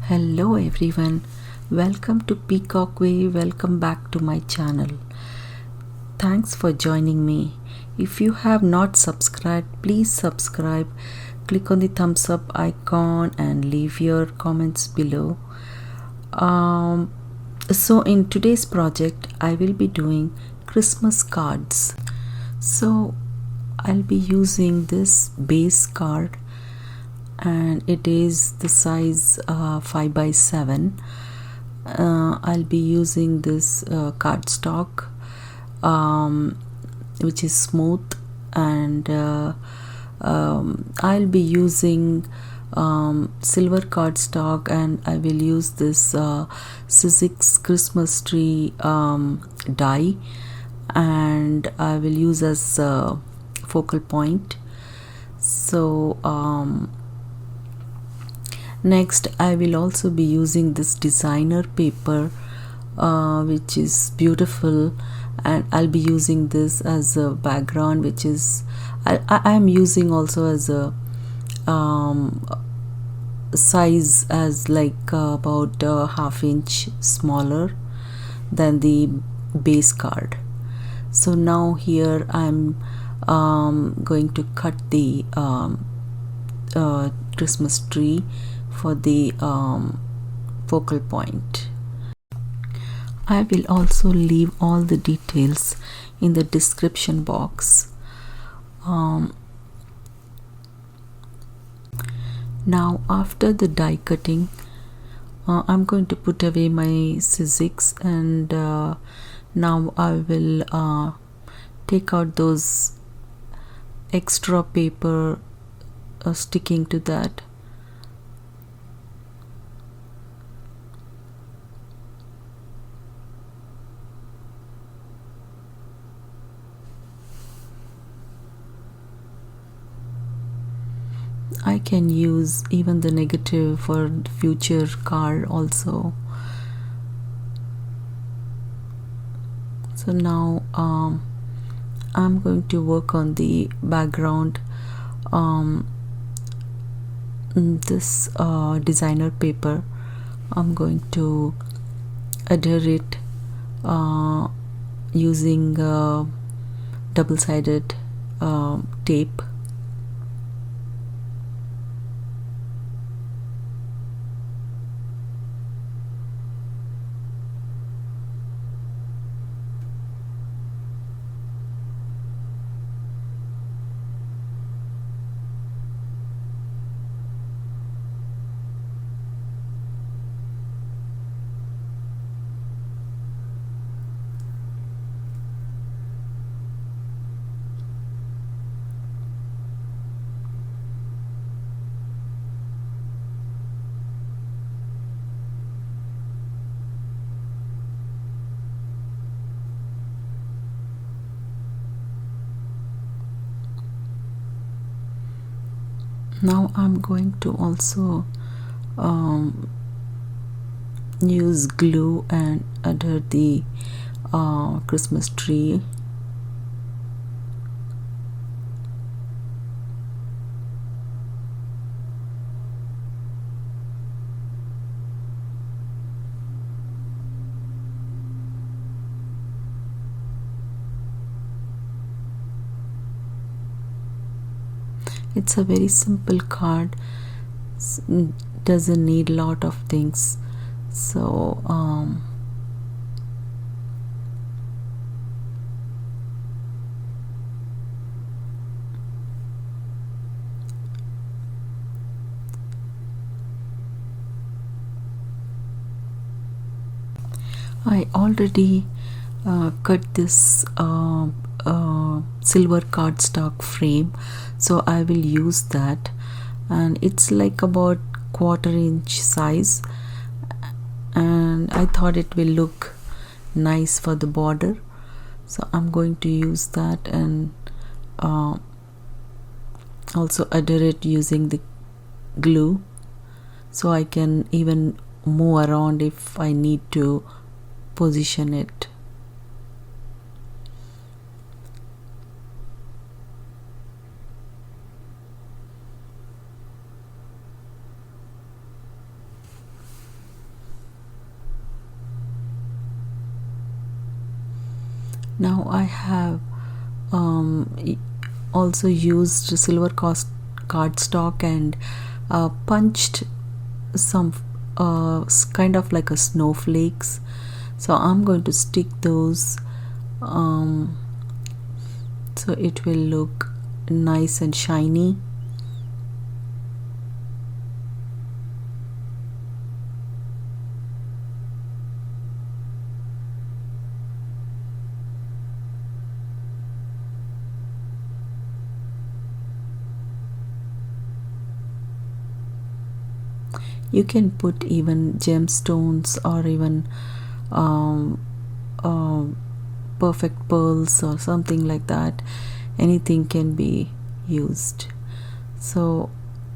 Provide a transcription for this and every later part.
Hello everyone, welcome to Peacock Way, welcome back to my channel. Thanks for joining me. If you have not subscribed, please subscribe, click on the thumbs up icon and leave your comments below. So in today's project I will be doing Christmas cards. So I'll be using this base card and it is the size 5 by 7. I'll be using this cardstock which is smooth, and I'll be using silver cardstock, and I will use this Sizzix Christmas tree die, and I will use as focal point. So next I will also be using this designer paper which is beautiful, and I'll be using this as a background, which is I am using also as a size as like about ½ inch smaller than the base card. So now here I'm going to cut the Christmas tree for the focal point. I will also leave all the details in the description box. Now after the die cutting, I'm going to put away my Sizzix, and now I will take out those extra paper sticking to that. I can use even the negative for the future card also. So now I'm going to work on the background. This designer paper, I'm going to adhere it using double-sided tape. Now I'm going to also use glue and adhere the Christmas tree. It's a very simple card, doesn't need a lot of things. So I already cut this silver cardstock frame, so I will use that, and it's like about ½ inch size, and I thought it will look nice for the border, so I'm going to use that, and also adhere it using the glue, so I can even move around if I need to position it. Now I have also used silver cardstock and punched some kind of like a snowflakes. So I'm going to stick those so it will look nice and shiny. You can put even gemstones or even um, perfect pearls or something like that. Anything can be used. So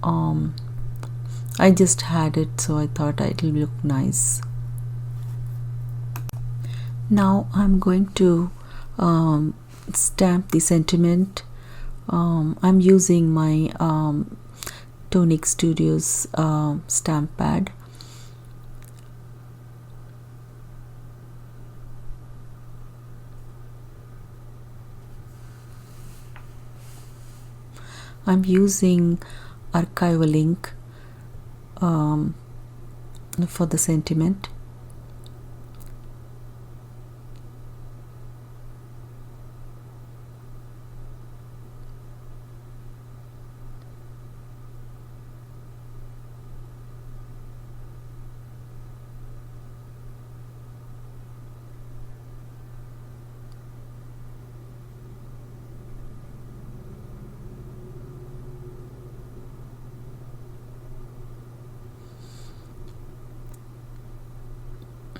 I just had it, so I thought it'll look nice. Now I'm going to stamp the sentiment. I'm using my Tonic Studios stamp pad. I'm using archival ink for the sentiment.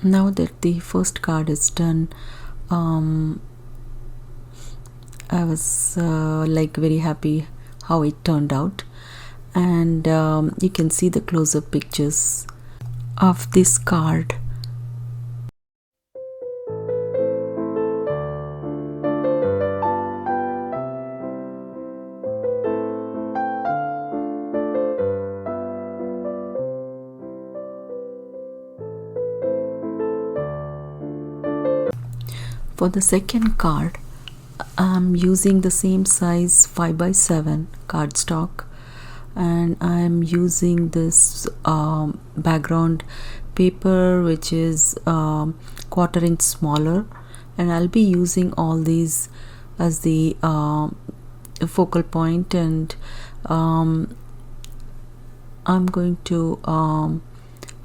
Now that the first card is done, I was like very happy how it turned out, and you can see the close-up pictures of this card. For the second card, I'm using the same size 5x7 cardstock, and I'm using this background paper which is 1/4 inch smaller, and I'll be using all these as the focal point, and I'm going to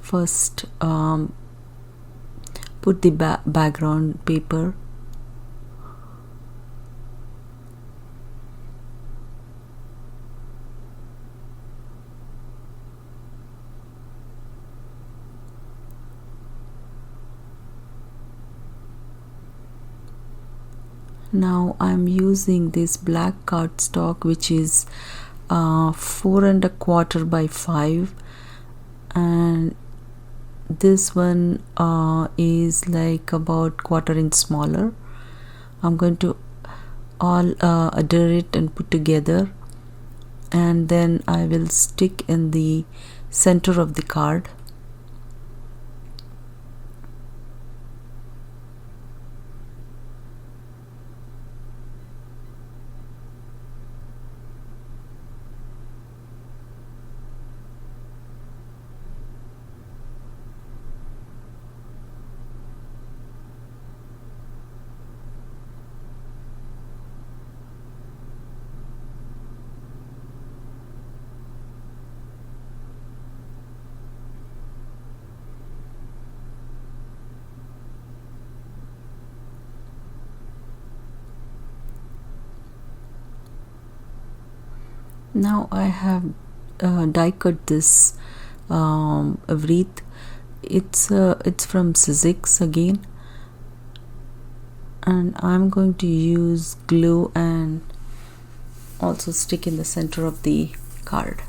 first put the background paper. Now I'm using this black cardstock which is 4¼ by 5, and this one is like about 1/4 inch smaller. I'm going to all adhere it and put together, and then I will stick in the center of the card. Now I have die cut this wreath. It's from Sizzix again, and I'm going to use glue and also stick in the center of the card.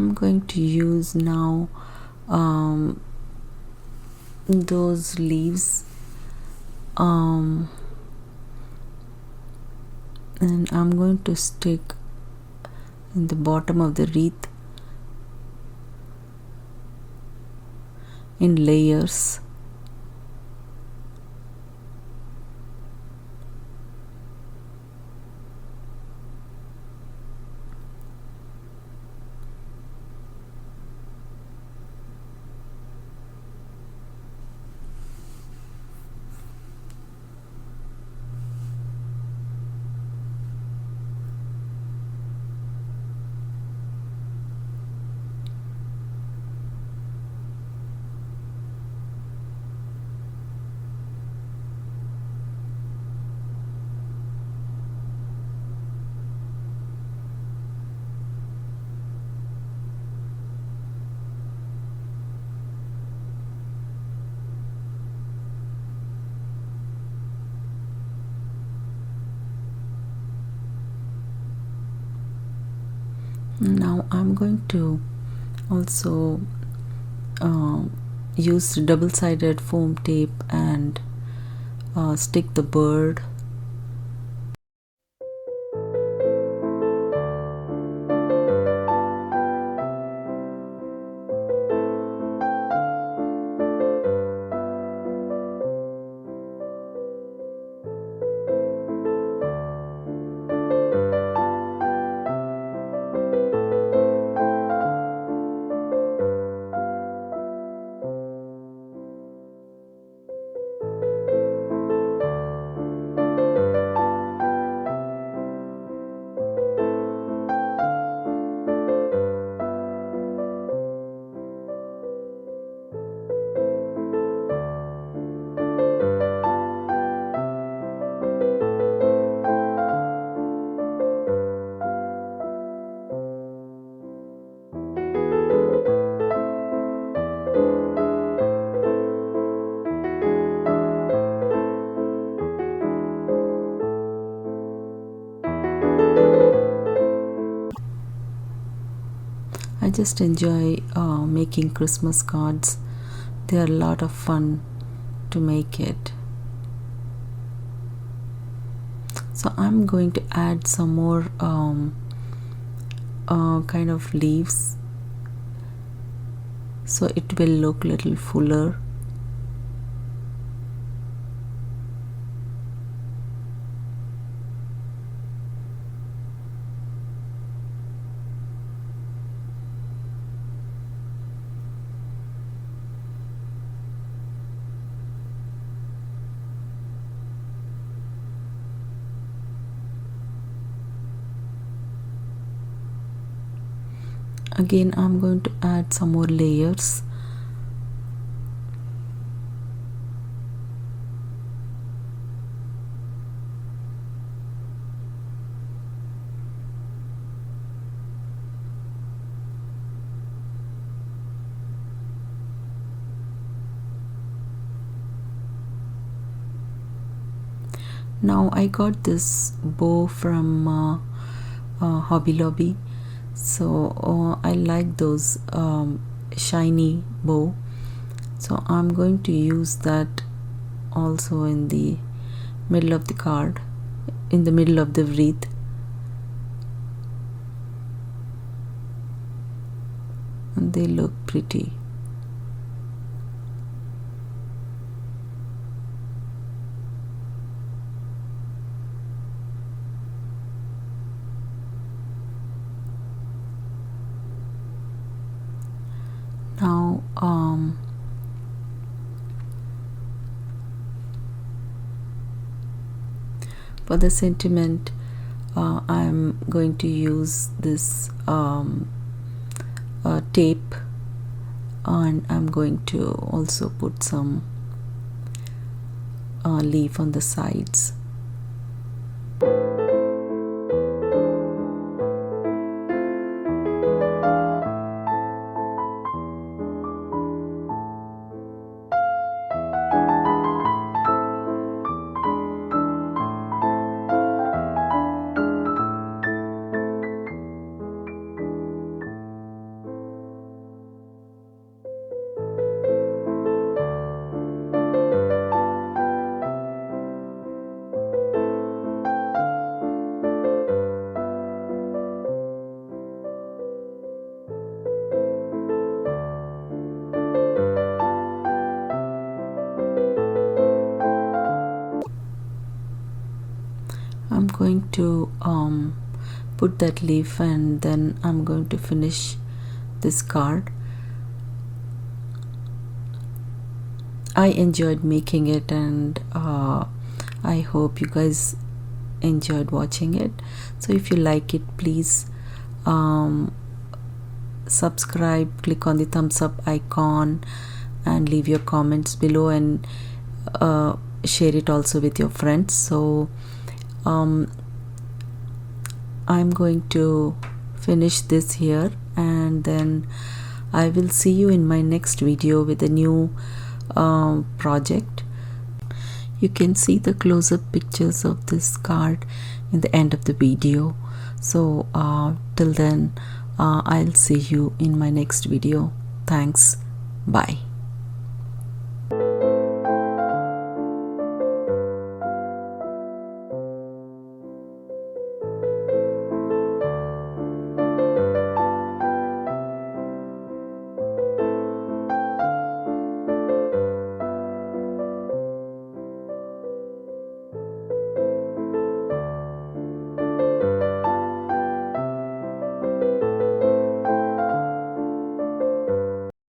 I'm going to use now those leaves, and I'm going to stick in the bottom of the wreath in layers. Now I'm going to also use double-sided foam tape and stick the bird. I just enjoy making Christmas cards. They are a lot of fun to make it. So I'm going to add some more kind of leaves, so it will look a little fuller. Again, I'm going to add some more layers. Now I got this bow from Hobby Lobby, so I like those shiny bow, so I'm going to use that also in the middle of the card, in the middle of the wreath. And they look pretty. Now for the sentiment, I'm going to use this tape, and I'm going to also put some leaf on the sides. going to put that leaf, and then I'm going to finish this card. I enjoyed making it, and I hope you guys enjoyed watching it. So if you like it, please subscribe, click on the thumbs up icon, and leave your comments below, and share it also with your friends. So I'm going to finish this here, and then I will see you in my next video with a new project. You can see the close-up pictures of this card in the end of the video. So till then, I'll see you in my next video. Thanks. Bye.